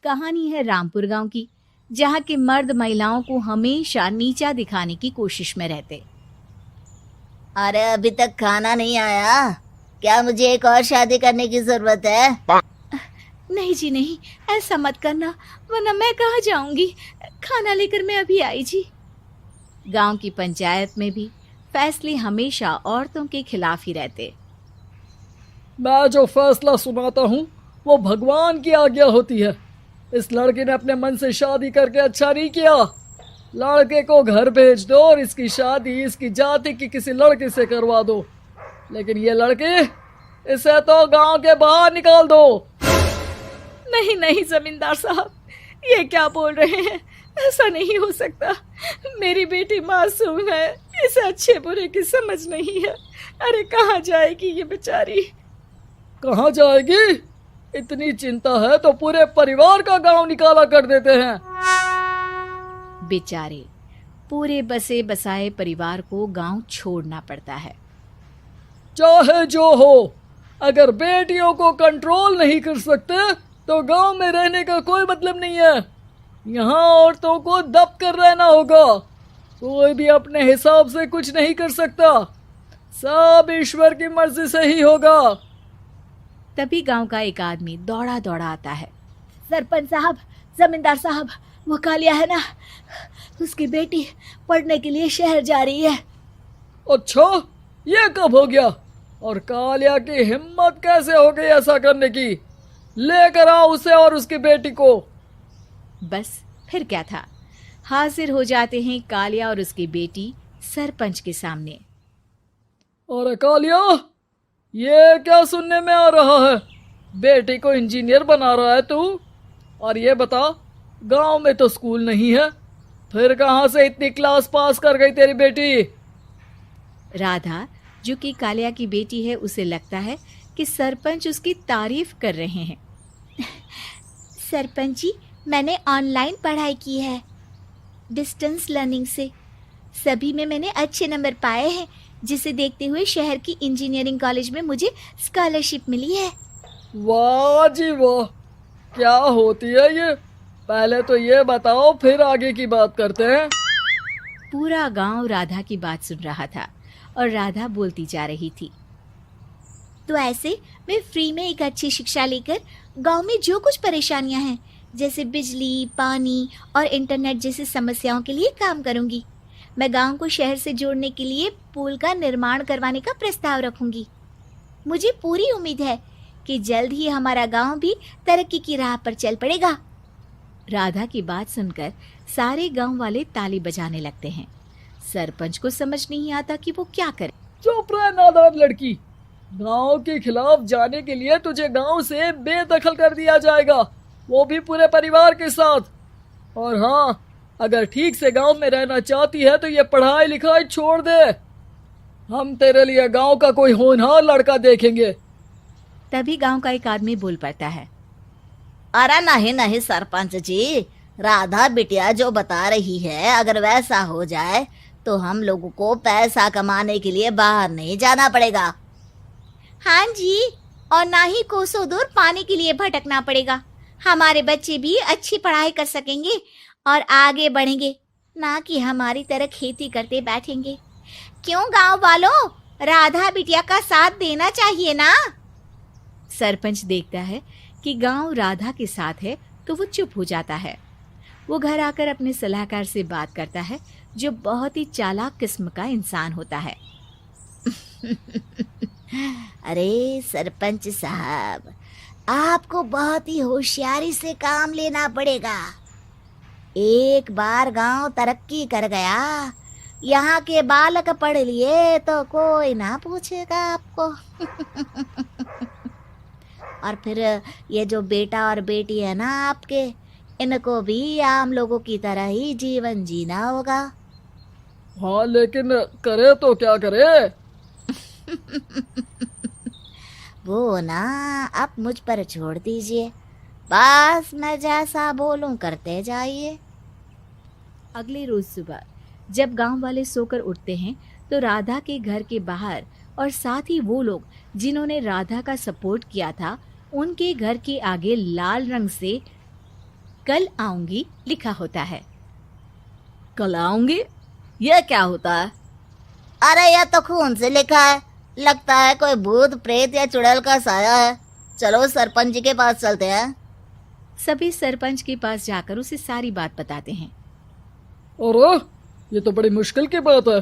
कहानी है रामपुर गांव की, जहां के मर्द महिलाओं को हमेशा नीचा दिखाने की कोशिश में रहते। अरे अभी तक खाना नहीं आया, क्या मुझे एक और शादी करने की जरूरत है? नहीं जी नहीं, ऐसा मत करना, वरना मैं कहाँ जाऊंगी। खाना लेकर मैं अभी आई जी। गांव की पंचायत में भी फैसले हमेशा औरतों के खिलाफ ही रहते। मैं जो फैसला सुनाता हूँ वो भगवान की आज्ञा होती है। इस लड़के ने अपने मन से शादी करके अच्छा नहीं किया। लड़के को घर भेज दो और इसकी शादी इसकी जाति की किसी लड़के से करवा दो, लेकिन ये लड़की, इसे तो गांव के बाहर निकाल दो। नहीं नहीं जमींदार साहब, ये क्या बोल रहे हैं? ऐसा नहीं हो सकता। मेरी बेटी मासूम है, इसे अच्छे बुरे की समझ नहीं है। अरे कहाँ जाएगी ये बेचारी? कहाँ जाएगी? इतनी चिंता है तो पूरे परिवार का गांव निकाला कर देते हैं। बेचारे पूरे बसे बसाए परिवार को गांव छोड़ना पड़ता है। चाहे जो हो, अगर बेटियों को कंट्रोल नहीं कर सकते तो गांव में रहने का कोई मतलब नहीं है। यहाँ औरतों को दब कर रहना होगा। कोई भी अपने हिसाब से कुछ नहीं कर सकता, सब ईश्वर की मर्जी से ही होगा। तभी गांव का एक आदमी दौड़ा दौड़ा आता है। सरपंच साहब, जमींदार साहब, वो कालिया है ना, उसकी बेटी पढ़ने के लिए शहर जा रही है। अच्छा, ये कब हो गया? और कालिया की हिम्मत कैसे हो गई ऐसा करने की? लेकर आओ उसे और उसकी बेटी को। बस फिर क्या था, हाजिर हो जाते हैं कालिया और उसकी बेटी सरपंच के सामने। अरे कालिया, ये क्या सुनने में आ रहा है? बेटी को इंजीनियर बना रहा है तू? और ये बता, गांव में तो स्कूल नहीं है, फिर कहां से इतनी क्लास पास कर गई तेरी बेटी? राधा, जो कि कालिया की बेटी है, उसे लगता है कि सरपंच उसकी तारीफ कर रहे हैं। सरपंच जी, मैंने ऑनलाइन पढ़ाई की है, डिस्टेंस लर्निंग से। सभी में मैंने अच्छे नंबर पाए हैं, जिसे देखते हुए शहर की इंजीनियरिंग कॉलेज में मुझे स्कॉलरशिप मिली है। वाह जी वाह, क्या होती है ये? पहले तो ये बताओ, फिर आगे की बात करते हैं। पूरा गांव राधा की बात सुन रहा था और राधा बोलती जा रही थी। तो ऐसे मैं फ्री में एक अच्छी शिक्षा लेकर गांव में जो कुछ परेशानियां हैं, जैसे बिजली, पानी और इंटरनेट जैसी समस्याओं के लिए काम करूंगी। मैं गांव को शहर से जोड़ने के लिए पुल का निर्माण करवाने का प्रस्ताव रखूंगी। मुझे पूरी उम्मीद है कि जल्द ही हमारा गांव भी तरक्की की राह पर चल पड़ेगा। राधा की बात सुनकर सारे गांव वाले ताली बजाने लगते हैं। सरपंच को समझ नहीं आता कि वो क्या करे। चुप रह नादान लड़की, गांव के खिलाफ जाने के लिए तुझे गांव से बेदखल कर दिया जाएगा, वो भी पूरे परिवार के साथ। और हाँ, अगर ठीक से गांव में रहना चाहती है तो ये पढ़ाई लिखाई छोड़ दे। हम तेरे लिए गांव का कोई होनहार लड़का देखेंगे। तभी गांव का एक आदमी बोल पड़ता है। अरे नहीं नहीं सरपंच जी, राधा बिटिया जो बता रही है, अगर वैसा हो जाए तो हम लोगों को पैसा कमाने के लिए बाहर नहीं जाना पड़ेगा। हाँ जी, और ना ही कोसों दूर पानी के लिए भटकना पड़ेगा। हमारे बच्चे भी अच्छी पढ़ाई कर सकेंगे और आगे बढ़ेंगे, ना कि हमारी तरह खेती करते बैठेंगे। क्यों गांव वालों, राधा बिटिया का साथ देना चाहिए ना। सरपंच देखता है कि गांव राधा के साथ है तो वो चुप हो जाता है। वो घर आकर अपने सलाहकार से बात करता है, जो बहुत ही चालाक किस्म का इंसान होता है। अरे सरपंच साहब, आपको बहुत ही होशियारी से काम लेना पड़ेगा। एक बार गांव तरक्की कर गया, यहाँ के बालक पढ़ लिए तो कोई ना पूछेगा आपको। और फिर ये जो बेटा और बेटी है ना आपके, इनको भी आम लोगों की तरह ही जीवन जीना होगा। हाँ, लेकिन करे तो क्या करे? वो ना आप मुझ पर छोड़ दीजिए, बस मैं जैसा बोलूं करते जाइए। अगले रोज सुबह जब गांव वाले सोकर उठते हैं तो राधा के घर के बाहर और साथ ही वो लोग जिन्होंने राधा का सपोर्ट किया था, उनके घर के आगे लाल रंग से कल आऊंगी लिखा होता है। कल आऊंगी, यह क्या होता है? अरे यह तो खून से लिखा है, लगता है कोई भूत प्रेत या चुड़ैल का साया है। चलो सरपंच जी के पास चलते हैं। सभी सरपंच के पास जाकर उसे सारी बात बताते हैं। अरे ये तो बड़ी मुश्किल की बात है।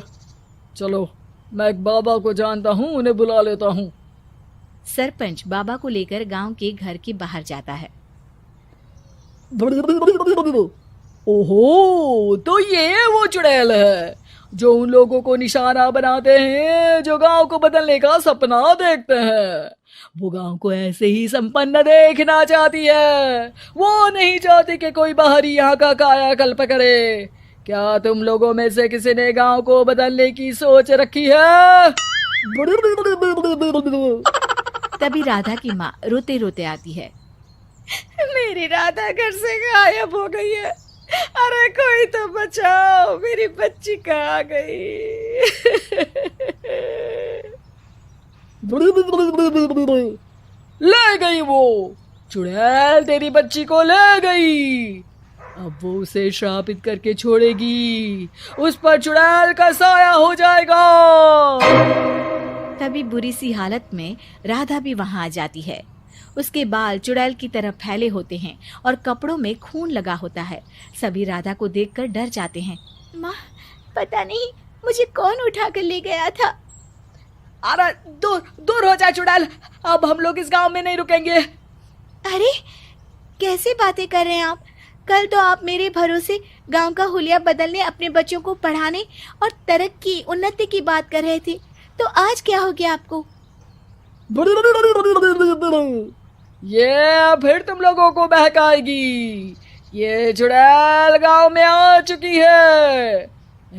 चलो मैं एक बाबा को जानता हूँ, उन्हें बुला लेता हूँ। सरपंच बाबा को लेकर गांव के घर के बाहर जाता है। ओहो, तो ये वो चुड़ैल है जो उन लोगों को निशाना बनाते हैं जो गांव को बदलने का सपना देखते हैं। वो गांव को ऐसे ही संपन्न देखना चाहती है, वो नहीं चाहती कि कोई बाहरी यहाँ का कायाकल्प करे। क्या तुम लोगों में से किसी ने गांव को बदलने की सोच रखी है? तभी राधा की माँ रोते रोते आती है। मेरी राधा घर से गायब हो गई है। अरे कोई तो बचाओ, मेरी बच्ची कहाँ गई? ले गई वो चुड़ैल, तेरी बच्ची को ले गई। अब वो उसे श्रापित करके छोड़ेगी, उस पर चुड़ैल का साया हो जाएगा। तभी बुरी सी हालत में राधा भी वहां आ जाती है। उसके बाल चुड़ैल की तरह फैले होते हैं और कपड़ों में खून लगा होता है। सभी राधा को देखकर डर जाते हैं। माँ, पता नहीं मुझे कौन उठा कर ले गया था। अरे दूर दूर हो जा चुड़ैल, अब हम लोग इस गांव में नहीं रुकेंगे। अरे कैसे बातें कर रहे हैं आप? कल तो आप मेरे भरोसे गांव का हुलिया बदलने, अपने बच्चों को पढ़ाने और तरक्की उन्नति की बात कर रहे थे, तो आज क्या हो गया आपको? ये फिर तुम लोगों को बहकाएगी। ये चुड़ैल गांव में आ चुकी है,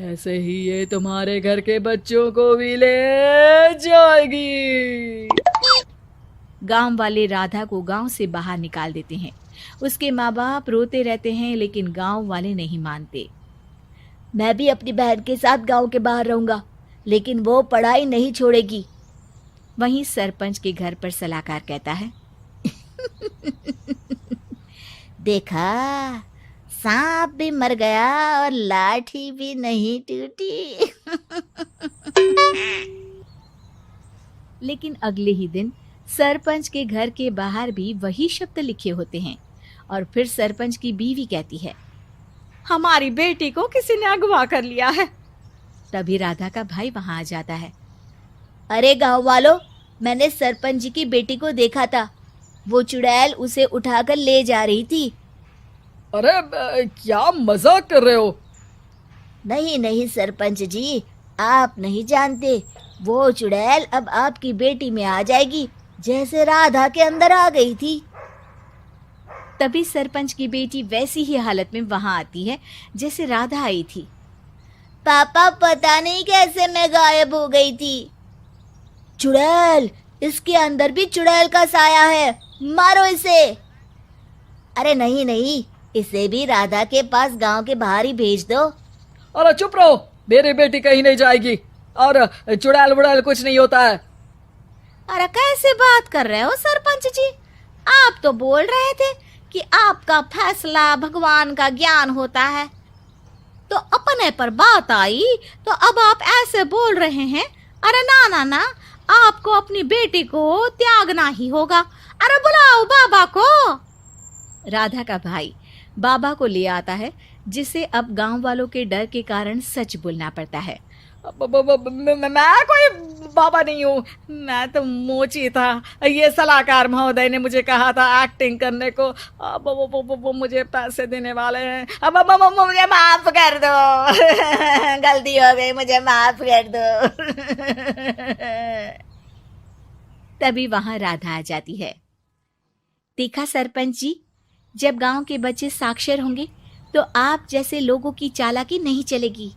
ऐसे ही ये तुम्हारे घर के बच्चों को भी ले जाएगी। गांव वाले राधा को गांव से बाहर निकाल देते हैं। उसके माँ बाप रोते रहते हैं, लेकिन गांव वाले नहीं मानते। मैं भी अपनी बहन के साथ गांव के बाहर रहूंगा, लेकिन वो पढ़ाई नहीं छोड़ेगी। वहीं सरपंच के घर पर सलाहकार कहता है। देखा, सांप भी मर गया और लाठी भी नहीं टूटी। लेकिन अगले ही दिन सरपंच के घर के बाहर भी वही शब्द लिखे होते हैं। और फिर सरपंच की बीवी कहती है, हमारी बेटी को किसी ने अगवा कर लिया है। तभी राधा का भाई वहां आ जाता है। अरे गांव वालों, मैंने सरपंच जी की बेटी को देखा था। वो चुड़ैल उसे उठाकर ले जा रही थी। अरे क्या मजाक कर रहे हो? नहीं नहीं सरपंच जी, आप नहीं जानते। वो चुड़ैल अब आपकी बेटी में आ जाएगी, जैसे राधा के अंदर आ गई थी। तभी सरपंच की बेटी वैसी ही हालत में वहां आती है जैसे राधा आई थी। पापा, पता नहीं कैसे मैं गायब हो गई थी। चुड़ैल, इसके अंदर भी चुड़ैल का साया है, मारो इसे। अरे नहीं नहीं, इसे भी राधा के पास गांव के बाहर ही भेज दो। अरे चुप रहो, मेरी बेटी कहीं नहीं जाएगी और चुड़ैल वुड़ैल कुछ नहीं होता है। अरे कैसे बात कर रहे हो सरपंच जी? आप तो बोल रहे थे कि आपका फैसला भगवान का ज्ञान होता है, तो अपने पर बात आई तो अब आप ऐसे बोल रहे हैं। अरे ना ना ना, आपको अपनी बेटी को त्यागना ही होगा। अरे बुलाओ बाबा को। राधा का भाई बाबा को ले आता है, जिसे अब गांव वालों के डर के कारण सच बोलना पड़ता है। मैं कोई बाबा नहीं हूँ, मैं तो मोची था। ये सलाहकार महोदय ने मुझे कहा था एक्टिंग करने को। अब वो मुझे पैसे देने वाले हैं। अब मुझे माफ कर दो। गलती हो गई, मुझे माफ कर दो। तभी वहां राधा आ जाती है। देखा सरपंच जी, जब गांव के बच्चे साक्षर होंगे तो आप जैसे लोगों की चालाकी नहीं चलेगी।